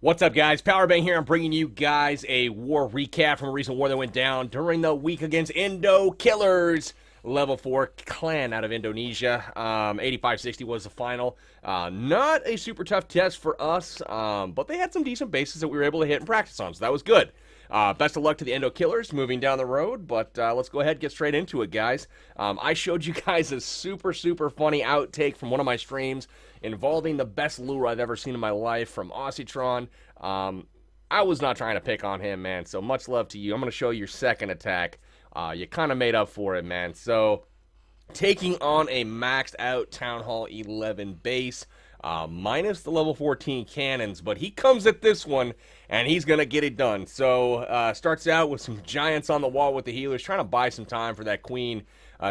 What's up, guys? Powerbang here. I'm bringing you guys a war recap from a recent war that went down during the week against Indo Killers. Level 4 clan out of Indonesia. 85-60 was the final. Not a super tough test for us, but they had some decent bases that we were able to hit and practice on, so that was good. Best of luck to the Indo Killers moving down the road, but let's go ahead and get straight into it, guys. I showed you guys a super funny outtake from one of my streams involving the best lure I've ever seen in my life from Aussietron. I was not trying to pick on him, man, so much love to you. I'm going to show you your second attack. You kind of made up for it, man. So, taking on a maxed out Town Hall 11 base, minus the level 14 cannons, but he comes at this one, and he's going to get it done. So, starts out with some giants on the wall with the healers, trying to buy some time for that queen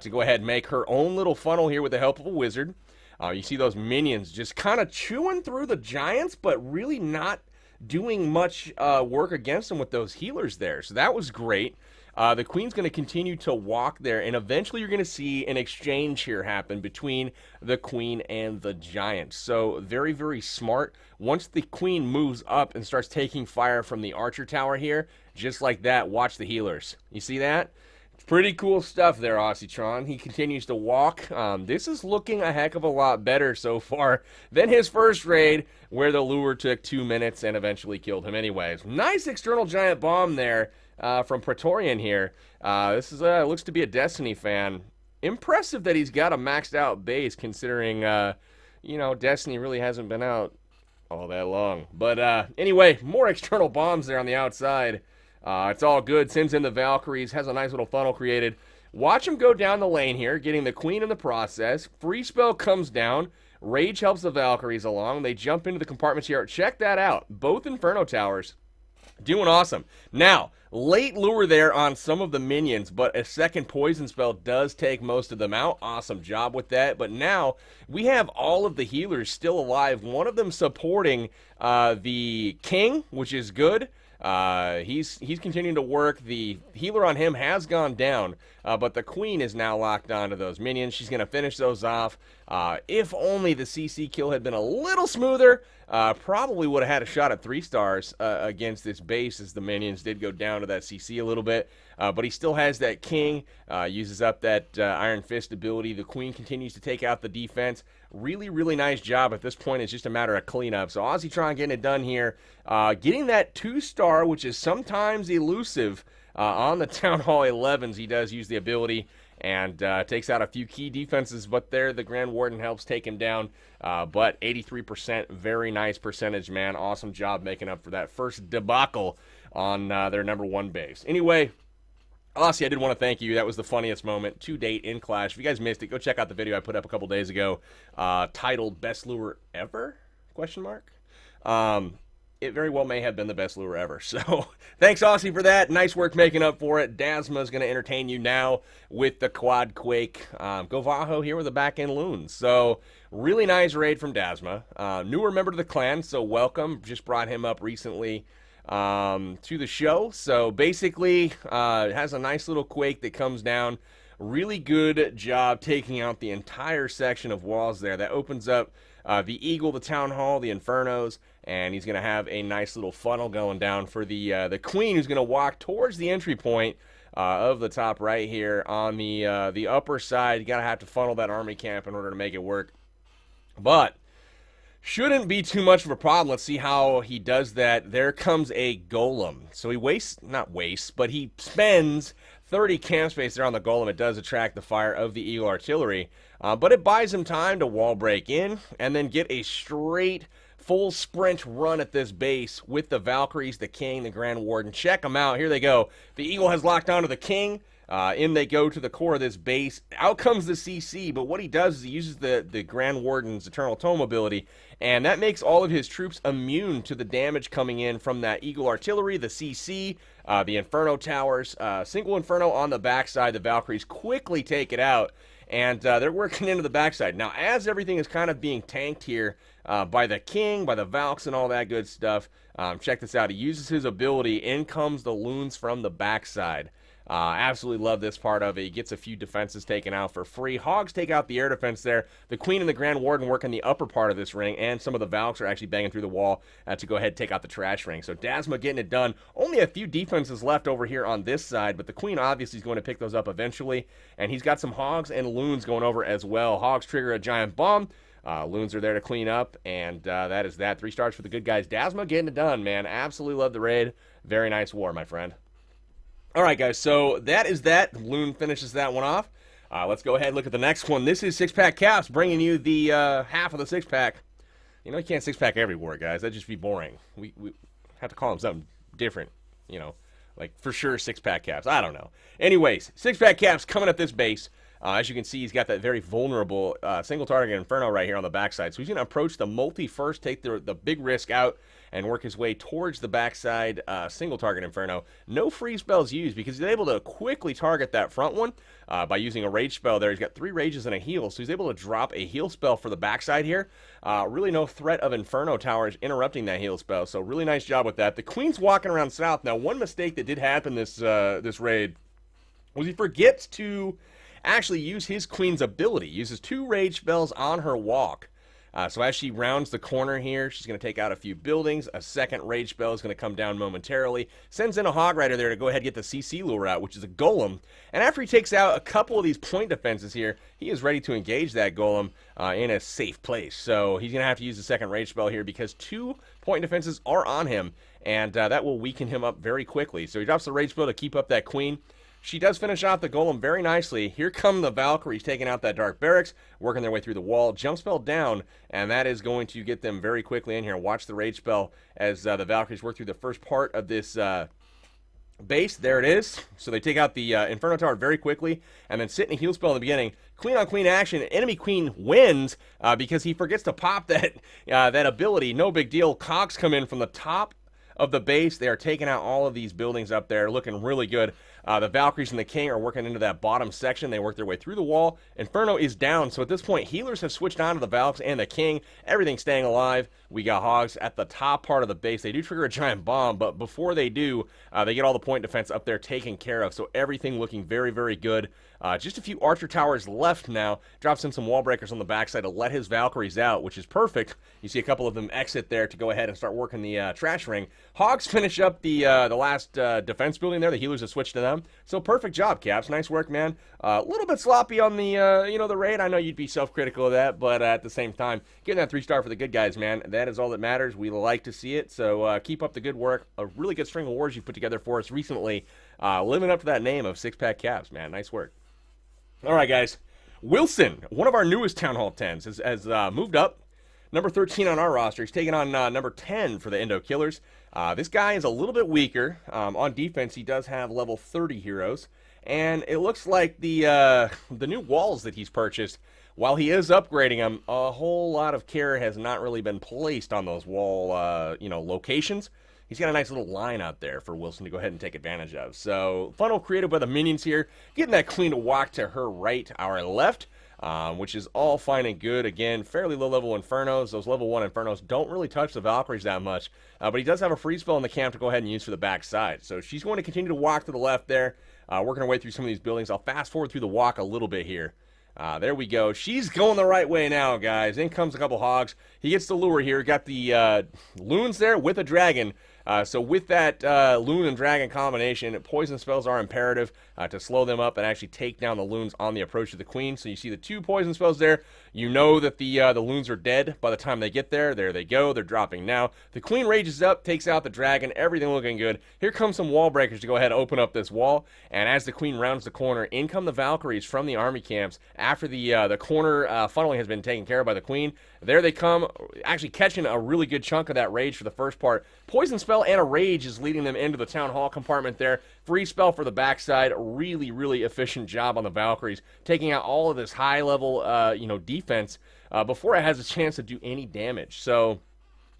to go ahead and make her own little funnel here with the help of a wizard. You see those minions just kind of chewing through the giants, but really not doing much work against them with those healers there. So that was great. The queen's going to continue to walk there, and eventually you're going to see an exchange here happen between the queen and the giant. So very smart. Once the queen moves up and starts taking fire from the archer tower here, just like that, watch the healers. You see that? Pretty cool stuff there, Aussietron. He continues to walk. This is looking a heck of a lot better so far than his first raid, where the lure took 2 minutes and eventually killed him anyways. Nice external giant bomb there from Praetorian here. This is looks to be a Destiny fan. Impressive that he's got a maxed out base, considering, you know, Destiny really hasn't been out all that long. But anyway, more external bombs there on the outside. It's all good. Sends in the Valkyries. Has a nice little funnel created. Watch him go down the lane here, getting the queen in the process. Free spell comes down. Rage helps the Valkyries along. They jump into the compartments here. Check that out. Both Inferno towers doing awesome. Now, late lure there on some of the minions, but a second poison spell does take most of them out. Awesome job with that. But now we have all of the healers still alive. One of them supporting the king, which is good. He's continuing to work. The healer on him has gone down, but the queen is now locked onto those minions. She's going to finish those off. If only the CC kill had been a little smoother, probably would have had a shot at 3 stars against this base, as the minions did go down to that CC a little bit. But he still has that king, uses up that Iron Fist ability. The queen continues to take out the defense. Really nice job. At this point, it's just a matter of cleanup. So Aussietron getting it done here. Getting that 2-star, which is sometimes elusive on the Town Hall 11s. He does use the ability and takes out a few key defenses, but there the Grand Warden helps take him down. But 83%, very nice percentage, man. Awesome job making up for that first debacle on their #1 base. Anyway, Aussie, I did want to thank you. That was the funniest moment to date in Clash. If you guys missed it, go check out the video I put up a couple days ago, titled "Best Lure Ever?" Question mark. It very well may have been the best lure ever. So, thanks, Aussie, for that. Nice work making up for it. Dasma's going to entertain you now with the Quad Quake. Govaho here with the back-end loons. So, really nice raid from Dasma. Newer member to the clan, so welcome. Just brought him up recently to the show. So, basically, it has a nice little Quake that comes down. Really good job taking out the entire section of walls there. That opens up the Eagle, the Town Hall, the Infernos, and he's going to have a nice little funnel going down for the Queen, who's going to walk towards the entry point of the top right here on the upper side. You got to have to funnel that army camp in order to make it work. But shouldn't be too much of a problem. Let's see how he does that. There comes a golem. So he spends 30 camp space there on the golem. It does attract the fire of the Eagle artillery, but it buys him time to wall break in and then get a straight full sprint run at this base with the Valkyries, the King, the Grand Warden. Check them out. Here they go. The Eagle has locked onto the King. In they go to the core of this base. Out comes the CC, but what he does is he uses the Grand Warden's Eternal Tome ability, and that makes all of his troops immune to the damage coming in from that Eagle artillery, the CC, the Inferno towers. Single Inferno on the backside. The Valkyries quickly take it out, and they're working into the backside. Now, as everything is kind of being tanked here by the King, by the Valks, and all that good stuff, check this out. He uses his ability. In comes the loons from the backside. Absolutely love this part of it. He gets a few defenses taken out for free. Hogs take out the air defense there. The Queen and the Grand Warden work in the upper part of this ring, and some of the Valks are actually banging through the wall to go ahead and take out the trash ring. So Dasma getting it done. Only a few defenses left over here on this side, but the Queen obviously is going to pick those up eventually. And he's got some Hogs and Loons going over as well. Hogs trigger a giant bomb. Loons are there to clean up, and that is that. 3 stars for the good guys. Dasma getting it done, man. Absolutely love the raid. Very nice war, my friend. All right, guys, so that is that. Loon finishes that one off. Let's go ahead and look at the next one. This is 6-pack caps, bringing you the half of the 6-pack. You know, you can't 6-pack every war, guys. That'd just be boring. We have to call them something different, you know, like for sure 6-pack caps. I don't know. Anyways, 6-pack caps coming at this base. As you can see, he's got that very vulnerable single target Inferno right here on the backside. So he's going to approach the multi first, take the big risk out, and work his way towards the backside single target Inferno. No free spells used because he's able to quickly target that front one by using a rage spell there. He's got 3 rages and a heal, so he's able to drop a heal spell for the backside here. Really no threat of Inferno towers interrupting that heal spell, so really nice job with that. The Queen's walking around south. Now, one mistake that did happen this raid was he forgets to actually use his Queen's ability. Uses 2 rage spells on her walk. So as she rounds the corner here, she's going to take out a few buildings. A second rage spell is going to come down momentarily. Sends in a Hog Rider there to go ahead and get the CC lure out, which is a Golem. And after he takes out a couple of these point defenses here, he is ready to engage that Golem in a safe place. So he's going to have to use the second rage spell here because 2 point defenses are on him, and that will weaken him up very quickly. So he drops the rage spell to keep up that Queen. She does finish off the Golem very nicely. Here come the Valkyries taking out that Dark Barracks, working their way through the wall. Jump spell down, and that is going to get them very quickly in here. Watch the rage spell as the Valkyries work through the first part of this base. There it is. So they take out the Inferno Tower very quickly, and then sit in a heal spell in the beginning. Queen on Queen action. Enemy Queen wins because he forgets to pop that ability. No big deal. Cogs come in from the top of the base. They are taking out all of these buildings up there, looking really good. The Valkyries and the King are working into that bottom section. They work their way through the wall. Inferno is down, so at this point, healers have switched on to the Valks and the King. Everything's staying alive. We got Hogs at the top part of the base. They do trigger a giant bomb, but before they do, they get all the point defense up there taken care of, so everything looking very, very good. Just a few Archer Towers left now. Drops in some wall breakers on the backside to let his Valkyries out, which is perfect. You see a couple of them exit there to go ahead and start working the trash ring. Hogs finish up the last defense building there. The healers have switched to them. So perfect job, Caps. Nice work, man. A little bit sloppy on the the raid. I know you'd be self-critical of that, but at the same time, getting that 3-star for the good guys, man. That is all that matters. We like to see it. So keep up the good work. A really good string of wars you put together for us recently. Living up to that name of 6-pack Caps, man. Nice work. All right, guys. Wilson, one of our newest Town Hall 10s, has moved up. Number 13 on our roster. He's taking on number 10 for the Indo Killers. This guy is a little bit weaker. On defense, he does have level 30 heroes. And it looks like the new walls that he's purchased, while he is upgrading them, a whole lot of care has not really been placed on those wall locations. He's got a nice little line out there for Wilson to go ahead and take advantage of. So, funnel created by the minions here. Getting that Queen to walk to her right, our left. Which is all fine and good. Again, fairly low-level Infernos. Those level 1 Infernos don't really touch the Valkyries that much. But he does have a free spell in the camp to go ahead and use for the backside. So she's going to continue to walk to the left there, working her way through some of these buildings. I'll fast-forward through the walk a little bit here. There we go. She's going the right way now, guys. In comes a couple Hogs. He gets the lure here. Got the Loons there with a Dragon. So with that Loon and Dragon combination, poison spells are imperative to slow them up and actually take down the Loons on the approach to the Queen. So you see the 2 poison spells there. You know that the Loons are dead by the time they get there. There they go. They're dropping now. The Queen rages up, takes out the Dragon. Everything looking good. Here come some wall breakers to go ahead and open up this wall. And as the Queen rounds the corner, in come the Valkyries from the army camps after the corner funneling has been taken care of by the Queen. There they come, actually catching a really good chunk of that rage for the first part. Poison spell and a rage is leading them into the Town Hall compartment there. Free spell for the backside. Really, really efficient job on the Valkyries, taking out all of this high-level, defense before it has a chance to do any damage. So,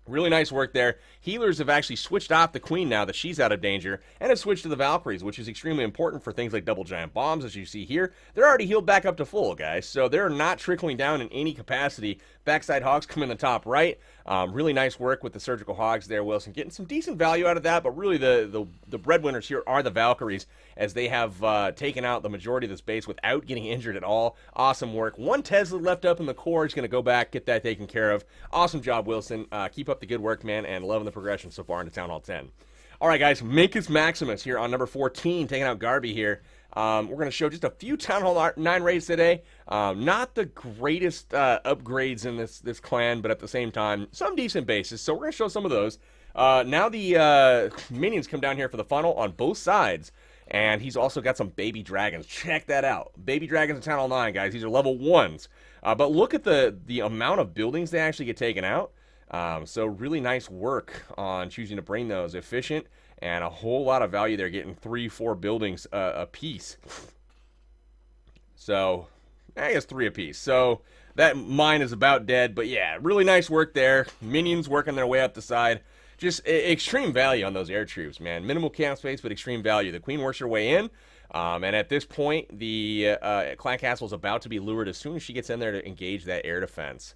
really nice work there. Healers have actually switched off the Queen now that she's out of danger, and have switched to the Valkyries, which is extremely important for things like double giant bombs, as you see here. They're already healed back up to full, guys, so they're not trickling down in any capacity. Backside Hogs come in the top right. Really nice work with the surgical hogs there, Wilson. Getting some decent value out of that, but really the breadwinners here are the Valkyries, as they have taken out the majority of this base without getting injured at all. Awesome work. One Tesla left up in the core. He's going to go back, get that taken care of. Awesome job, Wilson. Keep up the good work, man, and loving the progression so far into Town Hall 10. All right, guys, Minkus Maximus here on number 14, taking out Garby here. We're going to show just a few Town Hall 9 raids today. Not the greatest upgrades in this clan, but at the same time, some decent bases. So we're going to show some of those. Now the minions come down here for the funnel on both sides. And he's also got some baby dragons. Check that out. Baby dragons in Town Hall 9, guys. These are level 1s. But look at the amount of buildings they actually get taken out. So really nice work on choosing to bring those. Efficient and a whole lot of value there, getting 3-4 buildings a piece. So I guess 3 apiece. So that mine is about dead, but yeah, really nice work there. Minions working their way up the side. Just extreme value on those air troops, man. Minimal camp space, but extreme value. The queen works her way in, and at this point, the clan castle is about to be lured as soon as she gets in there to engage that air defense.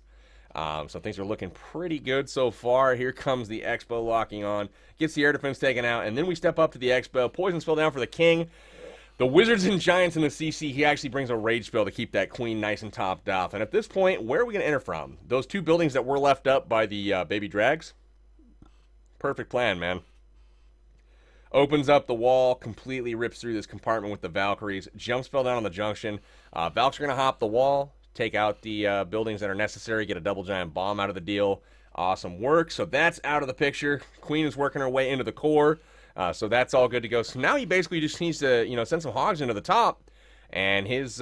So things are looking pretty good so far. Here comes the Expo locking on. Gets the air defense taken out, and then we step up to the Expo. Poison spell down for the king. The Wizards and Giants in the CC, he actually brings a rage spell to keep that queen nice and topped off. And at this point, where are we going to enter from? Those 2 buildings that were left up by the baby drags? Perfect plan, man. Opens up the wall, completely rips through this compartment with the Valkyries. Jump spell down on the junction. Valks are going to hop the wall, take out the buildings that are necessary, get a double giant bomb out of the deal. Awesome work. So that's out of the picture. Queen is working her way into the core. So that's all good to go. So now he basically just needs to, send some hogs into the top. And his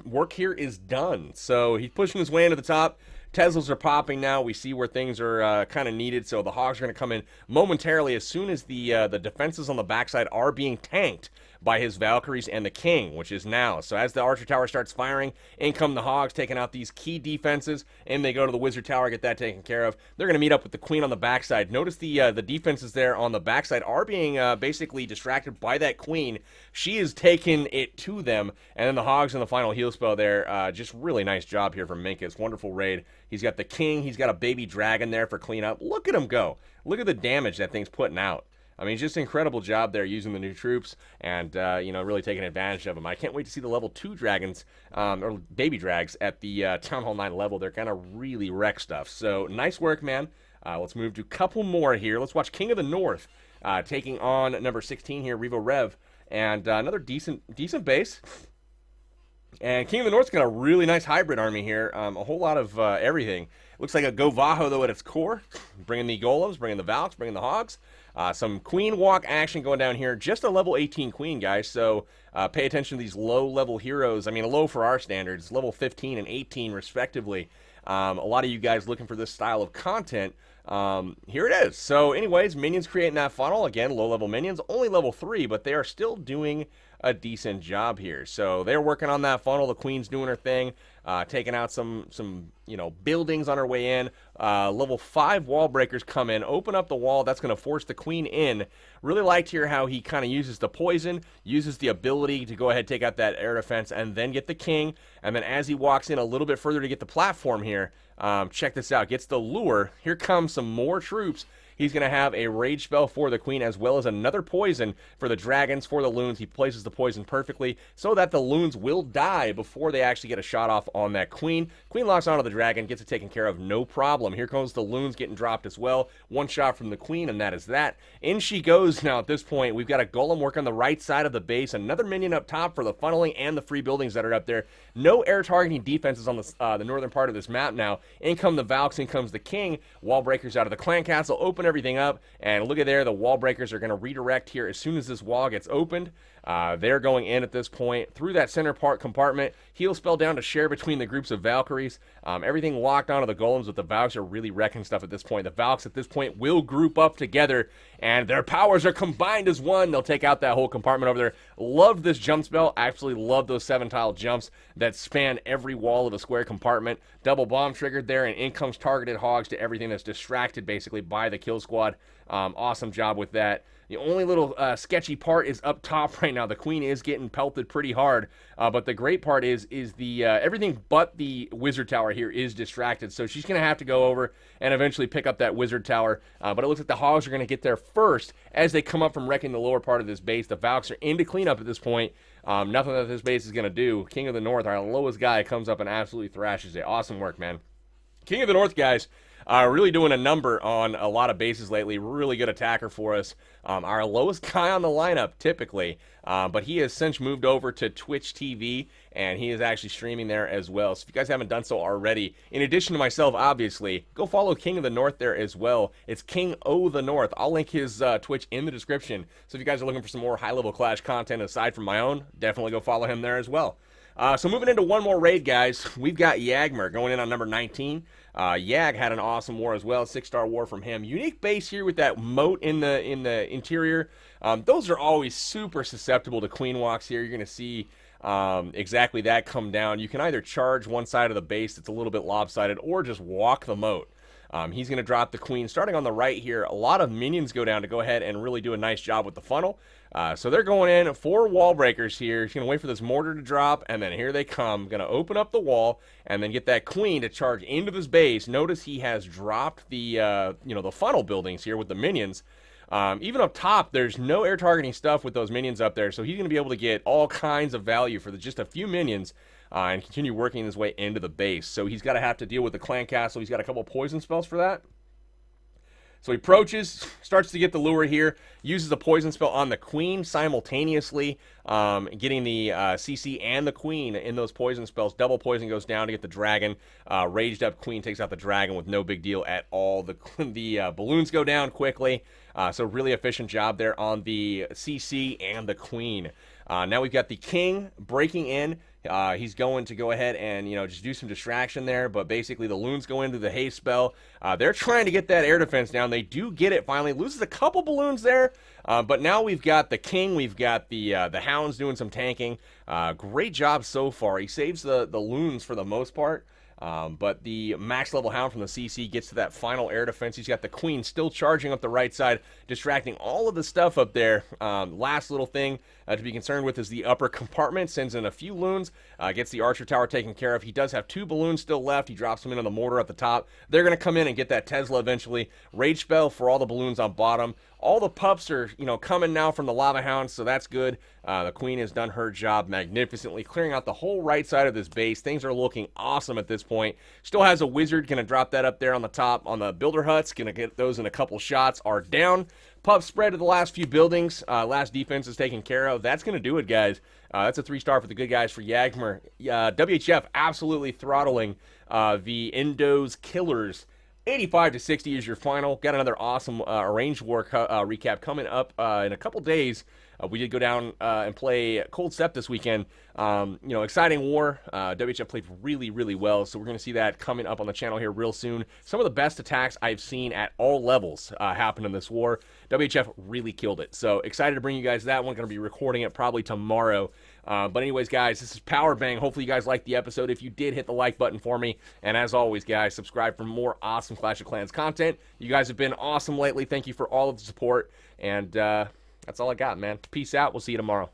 work here is done. So he's pushing his way into the top. Teslas are popping now. We see where things are kind of needed. So the hogs are going to come in momentarily as soon as the defenses on the backside are being tanked by his Valkyries and the king, which is now. So as the archer tower starts firing, in come the hogs, taking out these key defenses, and they go to the wizard tower, get that taken care of. They're going to meet up with the queen on the backside. Notice the defenses there on the backside are being basically distracted by that queen. She is taking it to them, and then the hogs in the final heal spell there. Just really nice job here from Minkus. Wonderful raid. He's got the king. He's got a baby dragon there for cleanup. Look at him go. Look at the damage that thing's putting out. I mean, just an incredible job there using the new troops and, really taking advantage of them. I can't wait to see the level 2 dragons, or baby drags at the Town Hall 9 level. They're going to really wreck stuff. So, nice work, man. Let's move to a couple more here. Let's watch King of the North taking on number 16 here, Revo Rev. And another decent base. And King of the North's got a really nice hybrid army here. A whole lot of everything. Looks like a Go Vaho, though, at its core. Bringing the golems, bringing the Valks, bringing the hogs. Some queen walk action going down here. Just a level 18 queen, guys. So pay attention to these low-level heroes. I mean, low for our standards. Level 15 and 18, respectively. A lot of you guys looking for this style of content. Here it is. So anyways, minions creating that funnel. Again, low-level minions. Only level 3, but they are still doing a decent job here. So they're working on that funnel. The queen's doing her thing, taking out some buildings on her way in. Level 5 wall breakers come in, open up the wall. That's going to force the queen in. Really liked here how he kind of uses the poison, uses the ability to go ahead, take out that air defense, and then get the king. And then as he walks in a little bit further to get the platform here, check this out. Gets the lure. Here comes some more troops. He's going to have a rage spell for the queen as well as another poison for the dragons, for the loons. He places the poison perfectly so that the loons will die before they actually get a shot off on that queen. Queen locks onto the dragon, gets it taken care of, no problem. Here comes the loons getting dropped as well. One shot from the queen, and that is that. In she goes now at this point. We've got a golem work on the right side of the base, another minion up top for the funneling and the free buildings that are up there. No air targeting defenses on the northern part of this map now. In come the Valks, in comes the king. Wall breakers out of the clan castle, open everything up, and look at there, the wall breakers are going to redirect here as soon as this wall gets opened. They're going in at this point through that center part compartment. Heal spell down to share between the groups of Valkyries. Everything locked onto the golems, but the Valks are really wrecking stuff at this point. The Valks at this point will group up together, and their powers are combined as one. They'll take out that whole compartment over there. Love this jump spell. Absolutely love those 7-tile jumps that span every wall of the square compartment. Double bomb triggered there, and in comes targeted hogs to everything that's distracted basically by the kill squad. Awesome job with that. The only little sketchy part is up top right Now, the queen is getting pelted pretty hard, but the great part is the everything but the wizard tower here is distracted, so she's going to have to go over and eventually pick up that wizard tower, but it looks like the hogs are going to get there first as they come up from wrecking the lower part of this base. The Valks are into cleanup at this point. Nothing that this base is going to do. King of the North, our lowest guy, comes up and absolutely thrashes it. Awesome work, man. King of the North, guys, really doing a number on a lot of bases lately. Really good attacker for us. Our lowest guy on the lineup, typically. But he has since moved over to Twitch TV, and he is actually streaming there as well. So if you guys haven't done so already, in addition to myself, obviously, go follow King of the North there as well. It's KingOfTheNorth. I'll link his Twitch in the description. So if you guys are looking for some more high-level Clash content aside from my own, definitely go follow him there as well. So moving into one more raid, guys, we've got Yagmer going in on number 19. Yag had an awesome war as well, 6-star war from him. Unique base here with that moat in the interior. Those are always super susceptible to queen walks here. You're going to see exactly that come down. You can either charge one side of the base that's a little bit lopsided or just walk the moat. He's going to drop the queen. Starting on the right here, a lot of minions go down to go ahead and really do a nice job with the funnel. So they're going in, 4 wall breakers here. He's going to wait for this mortar to drop, and then here they come. Going to open up the wall and then get that queen to charge into this base. Notice he has dropped the, the funnel buildings here with the minions. Even up top, there's no air targeting stuff with those minions up there, so he's going to be able to get all kinds of value for just a few minions. And continue working his way into the base. So he's got to have to deal with the clan castle. He's got a couple poison spells for that. So he approaches, starts to get the lure here, uses a poison spell on the queen simultaneously, getting the CC and the queen in those poison spells. Double poison goes down to get the dragon. Raged up queen takes out the dragon with no big deal at all. The balloons go down quickly. So really efficient job there on the CC and the queen. Now we've got the king breaking in. He's going to go ahead and, just do some distraction there, but basically the loons go into the haste spell. They're trying to get that air defense down. They do get it finally. Loses a couple balloons there, but now we've got the king. We've got the hounds doing some tanking. Great job so far. He saves the loons for the most part. But the max level hound from the CC gets to that final air defense. He's got the queen still charging up the right side, distracting all of the stuff up there. Last little thing to be concerned with is the upper compartment. Sends in a few loons, gets the archer tower taken care of. He does have 2 balloons still left. He drops them in on the mortar at the top. They're going to come in and get that Tesla eventually. Rage spell for all the balloons on bottom. All the pups are, coming now from the lava hounds, so that's good. The queen has done her job magnificently, clearing out the whole right side of this base. Things are looking awesome at this point. Still has a wizard, going to drop that up there on the top on the builder huts. Going to get those in a couple shots. Are down. Pups spread to the last few buildings. Last defense is taken care of. That's going to do it, guys. That's a 3-star for the good guys for Yagmer. WHF absolutely throttling the Indo's killers. 85-60 is your final. Got another awesome arranged war recap coming up in a couple days. We did go down and play Cold Step this weekend. Exciting war. WHF played really, really well, so we're going to see that coming up on the channel here real soon. Some of the best attacks I've seen at all levels happen in this war. WHF really killed it. So excited to bring you guys that one. Going to be recording it probably tomorrow. But anyways, guys, this is Powerbang. Hopefully you guys liked the episode. If you did, hit the like button for me. And as always, guys, subscribe for more awesome Clash of Clans content. You guys have been awesome lately. Thank you for all of the support. And that's all I got, man. Peace out. We'll see you tomorrow.